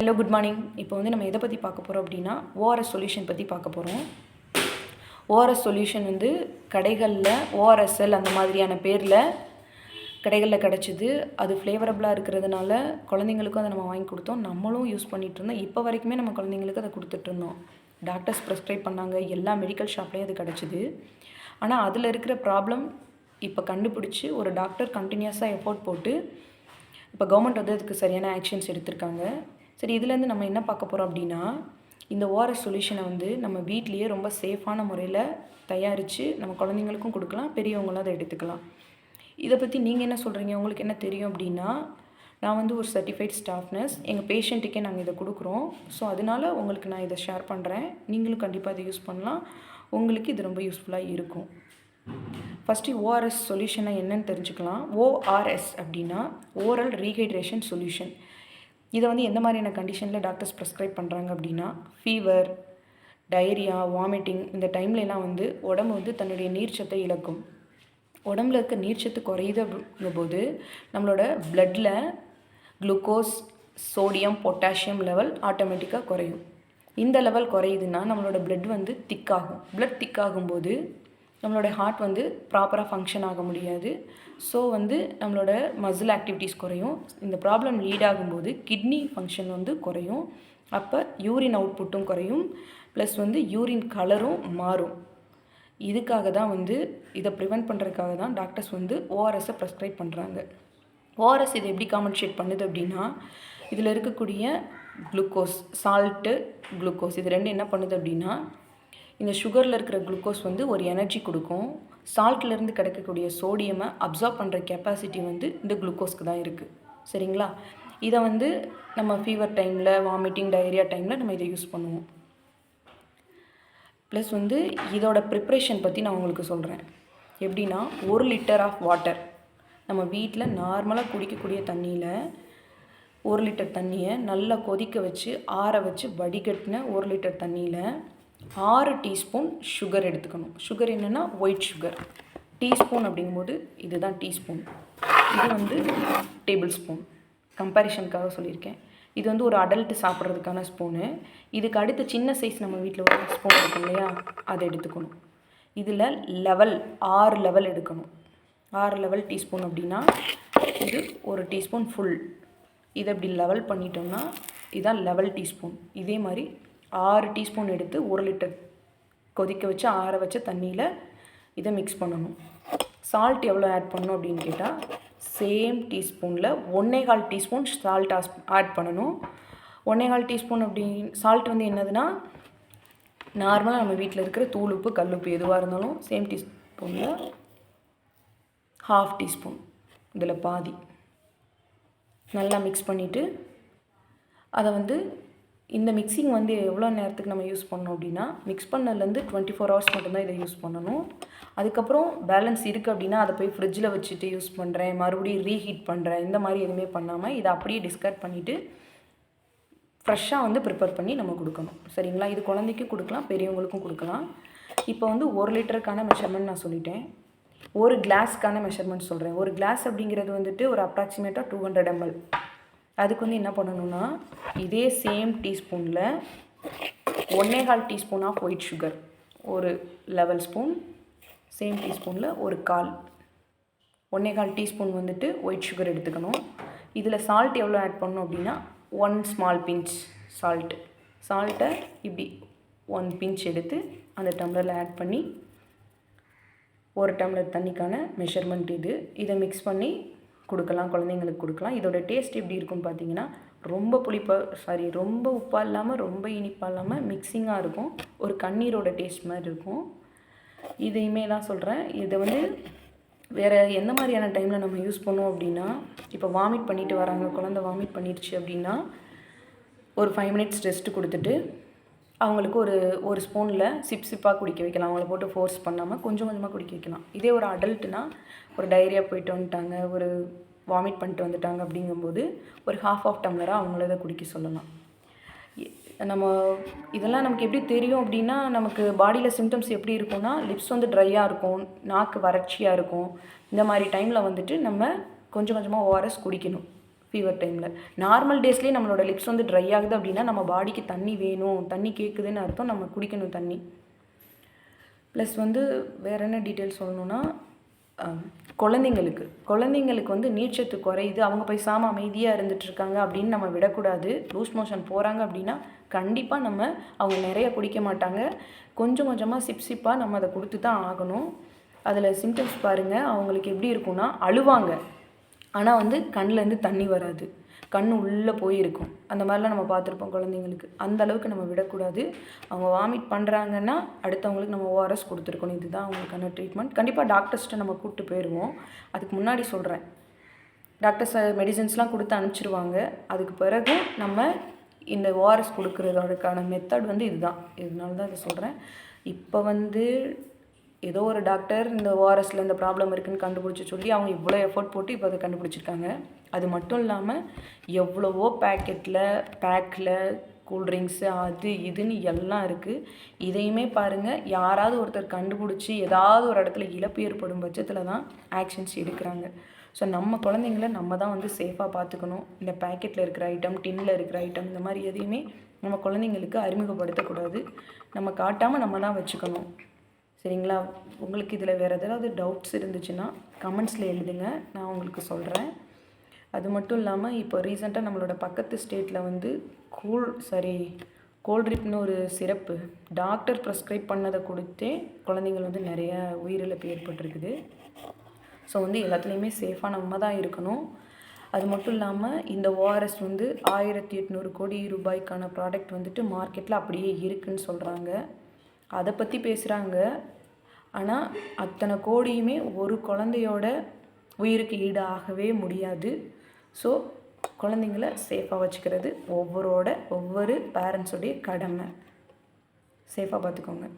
Hello, good morning. இப்போ வந்து நம்ம எதை பற்றி பார்க்க போகிறோம் அப்படின்னா, ஓஆர்எஸ் சொல்யூஷன் பற்றி பார்க்க போகிறோம். ஓஆர்எஸ் சொல்யூஷன் வந்து கடைகளில் ஓஆர்எஸ்எல் அந்த மாதிரியான பேரில் கடைகளில் கிடச்சிது. அது ஃப்ளேவரபுளாக இருக்கிறதுனால குழந்தைங்களுக்கும் அதை நம்ம வாங்கி கொடுத்தோம். நம்மளும் யூஸ் பண்ணிகிட்டு இருந்தோம். இப்போ வரைக்குமே நம்ம குழந்தைங்களுக்கு அதை கொடுத்துட்ருந்தோம். டாக்டர்ஸ் ப்ரிஸ்கிரைப் பண்ணாங்க, எல்லா மெடிக்கல் ஷாப்லேயும் அது கிடச்சிது. ஆனால் அதில் இருக்கிற ப்ராப்ளம் இப்போ கண்டுபிடிச்சி ஒரு டாக்டர் கண்டினியூஸாக எஃபோர்ட் போட்டு இப்போ கவர்மெண்ட் வந்து அதுக்கு சரியான ஆக்ஷன்ஸ் எடுத்திருக்காங்க. சரி, இதுலேருந்து நம்ம என்ன பார்க்க போகிறோம் அப்படின்னா, இந்த ஓஆர்எஸ் சொல்யூஷனை வந்து நம்ம வீட்லேயே ரொம்ப சேஃபான முறையில் தயாரித்து நம்ம குழந்தைங்களுக்கும் கொடுக்கலாம், பெரியவங்களும் அதை எடுத்துக்கலாம். இதை பற்றி நீங்கள் என்ன சொல்கிறீங்க? உங்களுக்கு என்ன தெரியும் அப்படின்னா, நான் வந்து ஒரு சர்டிஃபைட் ஸ்டாஃப் நர்ஸ், எங்கள் பேஷண்ட்டுக்கே நாங்கள் இதை கொடுக்குறோம். ஸோ அதனால் உங்களுக்கு நான் இதை ஷேர் பண்ணுறேன். நீங்களும் கண்டிப்பாக இதை யூஸ் பண்ணலாம். உங்களுக்கு இது ரொம்ப யூஸ்ஃபுல்லாக இருக்கும். ஃபஸ்ட்டு ஓஆர்எஸ் சொல்யூஷனை என்னன்னு தெரிஞ்சுக்கலாம். ஓஆர்எஸ் அப்படின்னா ஓரல் ரீஹைட்ரேஷன் சொல்யூஷன். இதை வந்து எந்த மாதிரியான கண்டிஷனில் டாக்டர்ஸ் ப்ரிஸ்கிரைப் பண்ணுறாங்க அப்படின்னா, ஃபீவர், டயரியா, வாமிட்டிங் இந்த டைம்லலாம் வந்து உடம்பு வந்து தன்னுடைய நீர்ச்சத்தை இழக்கும். உடம்புல இருக்க நீர்ச்சத்து குறையுது அப்படிங்கும்போது நம்மளோட பிளட்டில் குளுக்கோஸ், சோடியம், பொட்டாசியம் லெவல் ஆட்டோமேட்டிக்காக குறையும். இந்த லெவல் குறையுதுன்னா நம்மளோட பிளட் வந்து திக்காகும். பிளட் திக்காகும்போது நம்மளோட ஹார்ட் வந்து ப்ராப்பராக ஃபங்க்ஷன் ஆக முடியாது. ஸோ வந்து நம்மளோட மசில் ஆக்டிவிட்டீஸ் குறையும். இந்த ப்ராப்ளம் லீட் ஆகும்போது கிட்னி ஃபங்க்ஷன் வந்து குறையும். அப்போ யூரின் அவுட்புட்டும் குறையும், ப்ளஸ் வந்து யூரின் கலரும் மாறும். இதுக்காக தான் வந்து இதை ப்ரிவெண்ட் பண்ணுறதுக்காக தான் டாக்டர்ஸ் வந்து ஓஆர்எஸை ப்ரிஸ்கிரைப் பண்ணுறாங்க. ஓஆர்எஸ் இது எப்படி காம்பன்சேட் பண்ணுது அப்படின்னா, இதில் இருக்கக்கூடிய குளுக்கோஸ், சால்ட்டு, குளுக்கோஸ் இது ரெண்டும் என்ன பண்ணுது அப்படின்னா, இந்த சுகரில் இருக்கிற குளுக்கோஸ் வந்து ஒரு எனர்ஜி கொடுக்கும். சால்ட்லேருந்து கிடைக்கக்கூடிய சோடியமை அப்சார்ப் பண்ணுற கெப்பாசிட்டி வந்து இந்த குளுக்கோஸ்க்கு தான் இருக்குது. சரிங்களா? இதை வந்து நம்ம ஃபீவர் டைமில், வாமிட்டிங், டயரியா டைமில் நம்ம இதை யூஸ் பண்ணுவோம். ப்ளஸ் வந்து இதோட ப்ரிப்ரேஷன் பற்றி நான் உங்களுக்கு சொல்கிறேன். எப்படின்னா, 1 லிட்டர் ஆஃப் வாட்டர், நம்ம வீட்டில் நார்மலாக குடிக்கக்கூடிய தண்ணியில் 1 லிட்டர் தண்ணியை நல்லா கொதிக்க வச்சு ஆற வச்சு வடிகட்டின 1 லிட்டர் தண்ணியில் 6 டீஸ்பூன் சுகர் எடுத்துக்கணும். சுகர் என்னென்னா ஒயிட் சுகர். டீஸ்பூன் அப்படிங்கும்போது இதுதான் டீஸ்பூன், இது வந்து டேபிள் ஸ்பூன். கம்பேரிஷனுக்காக சொல்லியிருக்கேன். இது வந்து ஒரு அடல்ட்டு சாப்பிட்றதுக்கான ஸ்பூனு. இதுக்கு அடுத்து சின்ன சைஸ் நம்ம வீட்டில் ஒரு ஸ்பூன் இருக்கும் இல்லையா, அதை எடுத்துக்கணும். இதில் லெவல் 6 லெவல் எடுக்கணும். 6 லெவல் டீஸ்பூன் அப்படின்னா இது ஒரு டீஸ்பூன் ஃபுல். இதை இப்படி லெவல் பண்ணிட்டோம்னா இதுதான் லெவல் டீஸ்பூன். இதே மாதிரி 6 டீஸ்பூன் எடுத்து 1 லிட்டர் கொதிக்க வச்சு ஆற வச்ச தண்ணியில் இதை மிக்ஸ் பண்ணணும். சால்ட் எவ்வளோ ஆட் பண்ணணும் அப்படின்னு கேட்டால், சேம் டீஸ்பூனில் 1.25 டீஸ்பூன் சால்ட் ஆட் பண்ணணும். 1.25 டீஸ்பூன் அப்படின்னு சால்ட் வந்து என்னதுன்னா, நார்மலாக நம்ம வீட்டில் இருக்கிற தூள் உப்பு, கல் உப்பு எதுவாக இருந்தாலும் சேம் டீஸ்பூனில் 1/2 டீஸ்பூன், இதில் பாதி நல்லா மிக்ஸ் பண்ணிவிட்டு, அதை வந்து இந்த மிக்சிங் வந்து எவ்வளோ நேரத்துக்கு நம்ம யூஸ் பண்ணோம் அப்படின்னா, மிக்ஸ் பண்ணதுலேருந்து 24 ஹவர்ஸ் மட்டும்தான் இதை யூஸ் பண்ணணும். அதுக்கப்புறம் பேலன்ஸ் இருக்குது அப்படின்னா அதை போய் ஃப்ரிட்ஜில் வச்சுட்டு யூஸ் பண்ணுறேன், மறுபடியும் ரீஹீட் பண்ணுறேன், இந்த மாதிரி எதுவுமே பண்ணாமல் இதை அப்படியே டிஸ்கார்ட் பண்ணிவிட்டு ஃப்ரெஷ்ஷாக வந்து ப்ரிப்பேர் பண்ணி நம்ம கொடுக்கணும். சரிங்களா? இது குழந்தைக்கும் கொடுக்கலாம், பெரியவங்களுக்கும் கொடுக்கலாம். இப்போ வந்து 1 லிட்டருக்கான மெஷர்மெண்ட் நான் சொல்லிட்டேன். ஒரு கிளாஸ்க்கான மெஷர்மெண்ட் சொல்கிறேன். ஒரு கிளாஸ் அப்படிங்கிறது வந்துட்டு ஒரு அப்ராக்சிமேட்டாக 200 ml. அதுக்கு வந்து என்ன பண்ணணும்னா, இதே சேம் டீஸ்பூனில் 1.25 டீஸ்பூன் ஆஃப் ஒயிட் சுகர், ஒரு லெவல் ஸ்பூன், சேம் டீஸ்பூனில் ஒரு 1/4 டீஸ்பூன் வந்துட்டு ஒயிட் சுகர் எடுத்துக்கணும். இதில் சால்ட் எவ்வளோ ஆட் பண்ணணும் அப்படின்னா, 1 ஸ்மால் பிஞ்ச் சால்ட்டை இப்படி 1 பிஞ்ச் எடுத்து அந்த டம்ளரில் ஆட் பண்ணி, 1 டம்ளர் தண்ணிக்கான மெஷர்மெண்ட் இது. இதை மிக்ஸ் பண்ணி கொடுக்கலாம், குழந்தைங்களுக்கு கொடுக்கலாம். இதோட டேஸ்ட் எப்படி இருக்குன்னு பார்த்தீங்கன்னா, ரொம்ப உப்பாக இல்லாமல் ரொம்ப இனிப்பாக இல்லாமல் மிக்சிங்காக இருக்கும். ஒரு கண்ணீரோட டேஸ்ட் மாதிரி இருக்கும். இதையுமே தான் சொல்கிறேன். இதை வந்து வேறு எந்த மாதிரியான டைமில் நம்ம யூஸ் பண்ணுவோம் அப்படின்னா, இப்போ வாமிட் பண்ணிட்டு வராங்க, குழந்தை வாமிட் பண்ணிடுச்சு அப்படின்னா ஒரு 5 மினிட்ஸ் ரெஸ்ட்டு கொடுத்துட்டு அவங்களுக்கு ஒரு ஸ்பூனில் சிப்பாக குடிக்க வைக்கலாம். அவங்கள போட்டு ஃபோர்ஸ் பண்ணாமல் கொஞ்சம் கொஞ்சமாக குடிக்க வைக்கலாம். இதே ஒரு அடல்ட்டுனா, ஒரு டயரியா போயிட்டு வந்துட்டாங்க, ஒரு வாமிட் பண்ணிட்டு வந்துட்டாங்க அப்படிங்கும்போது ஒரு 1/2 டம்ளராக அவங்கள இதை குடிக்க சொல்லலாம். நம்ம இதெல்லாம் நமக்கு எப்படி தெரியும் அப்படின்னா, நமக்கு பாடியில் சிம்டம்ஸ் எப்படி இருக்கும்னா, லிப்ஸ் வந்து ட்ரையாக இருக்கும், நாக்கு வறட்சியாக இருக்கும். இந்த மாதிரி டைமில் வந்துட்டு நம்ம கொஞ்சம் கொஞ்சமாக ஓஆர்எஸ் குடிக்கணும். ஃபீவர் டைமில். நார்மல் டேஸ்லேயே நம்மளோட லிப்ஸ் வந்து ட்ரை ஆகுது அப்படின்னா நம்ம பாடிக்கு தண்ணி வேணும், தண்ணி கேட்குதுன்னு அர்த்தம், நம்ம குடிக்கணும் தண்ணி. ப்ளஸ் வந்து வேறு என்ன டீட்டெயில்ஸ் சொல்லணுன்னா, குழந்தைங்களுக்கு வந்து நீர்ச்சத்து குறையுது, அவங்க பேசாமல் அமைதியாக இருந்துகிட்ருக்காங்க அப்படின்னு நம்ம விடக்கூடாது. லூஸ் மோஷன் போகிறாங்க அப்படின்னா கண்டிப்பாக அவங்க நிறைய குடிக்க மாட்டாங்க, கொஞ்சம் கொஞ்சமாக சிப்பாக நம்ம அதை கொடுத்து தான் ஆகணும். அதில் சிம்டம்ஸ் பாருங்கள், அவங்களுக்கு எப்படி இருக்குன்னா அழுவாங்க, ஆனால் வந்து கண்ணிலேருந்து தண்ணி வராது, கண் உள்ளே போயிருக்கும். அந்த மாதிரிலாம் நம்ம பார்த்துருப்போம் குழந்தைங்களுக்கு. அந்த அளவுக்கு நம்ம விடக்கூடாது. அவங்க வாமிட் பண்ணுறாங்கன்னா அடுத்தவங்களுக்கு நம்ம ஓஆர்எஸ் கொடுத்துருக்கணும். இதுதான் அவங்களுக்கான ட்ரீட்மெண்ட். கண்டிப்பாக டாக்டர்ஸ்கிட்ட நம்ம கூப்பிட்டு போயிடுவோம். அதுக்கு முன்னாடி சொல்கிறேன், டாக்டர்ஸ் மெடிசன்ஸ்லாம் கொடுத்து அனுப்பிச்சிருவாங்க. அதுக்கு பிறகு நம்ம இந்த ஓஆர்எஸ் கொடுக்குறதுக்கான மெத்தட் வந்து இதுதான். இதனால தான் இதை சொல்கிறேன். இப்போ வந்து ஏதோ ஒரு டாக்டர் இந்த ஓஆர்எஸில் இந்த ப்ராப்ளம் இருக்குதுன்னு கண்டுபிடிச்சி சொல்லி அவங்க இவ்வளோ எஃபோர்ட் போட்டு இப்போ அதை கண்டுபிடிச்சிருக்காங்க. அது மட்டும் இல்லாமல் எவ்வளவோ பேக்கில் கூல்ட்ரிங்க்ஸு அது இதுன்னு எல்லாம் இருக்குது. இதையுமே பாருங்கள், யாராவது ஒருத்தர் கண்டுபிடிச்சி ஏதாவது ஒரு இடத்துல இழப்பு ஏற்படும் பட்சத்தில் தான் ஆக்ஷன்ஸ் எடுக்கிறாங்க. ஸோ நம்ம குழந்தைங்கள நம்ம தான் வந்து சேஃபாக பார்த்துக்கணும். இந்த பேக்கெட்டில் இருக்கிற ஐட்டம், டின்னில் இருக்கிற ஐட்டம், இந்த மாதிரி எதையுமே நம்ம குழந்தைங்களுக்கு அறிமுகப்படுத்தக்கூடாது. நம்ம காட்டாமல் நம்ம தான் வச்சுக்கணும். சரிங்களா? உங்களுக்கு இதில் வேறு ஏதாவது டவுட்ஸ் இருந்துச்சுன்னா கமெண்ட்ஸில் எழுதுங்க, நான் உங்களுக்கு சொல்கிறேன். அது மட்டும் இல்லாமல் இப்போ ரீசெண்டாக நம்மளோட பக்கத்து ஸ்டேட்டில் வந்து கோல்ட்ரிப்னு ஒரு சிரப்பு டாக்டர் ப்ரெஸ்கிரைப் பண்ணதை கொடுத்தே குழந்தைங்கள் வந்து நிறைய உயிரிழப்பு ஏற்பட்டிருக்குது. ஸோ வந்து எல்லாத்துலேயுமே சேஃபாக நம்ம தான் இருக்கணும். அது மட்டும் இல்லாமல் இந்த ஓஆர்எஸ் வந்து 1800 கோடி ரூபாய்க்கான ப்ராடக்ட் வந்துட்டு மார்க்கெட்டில் அப்படியே இருக்குதுன்னு சொல்கிறாங்க. அதை பற்றி பேசுகிறாங்க. ஆனால் அத்தனை கோடியுமே ஒரு குழந்தையோட உயிருக்கு ஈடாகவே முடியாது. ஸோ குழந்தைங்கள சேஃபாக வச்சுக்கிறது ஒவ்வொரு பேரண்ட்ஸோடைய கடமை. சேஃபாக பார்த்துக்கோங்க.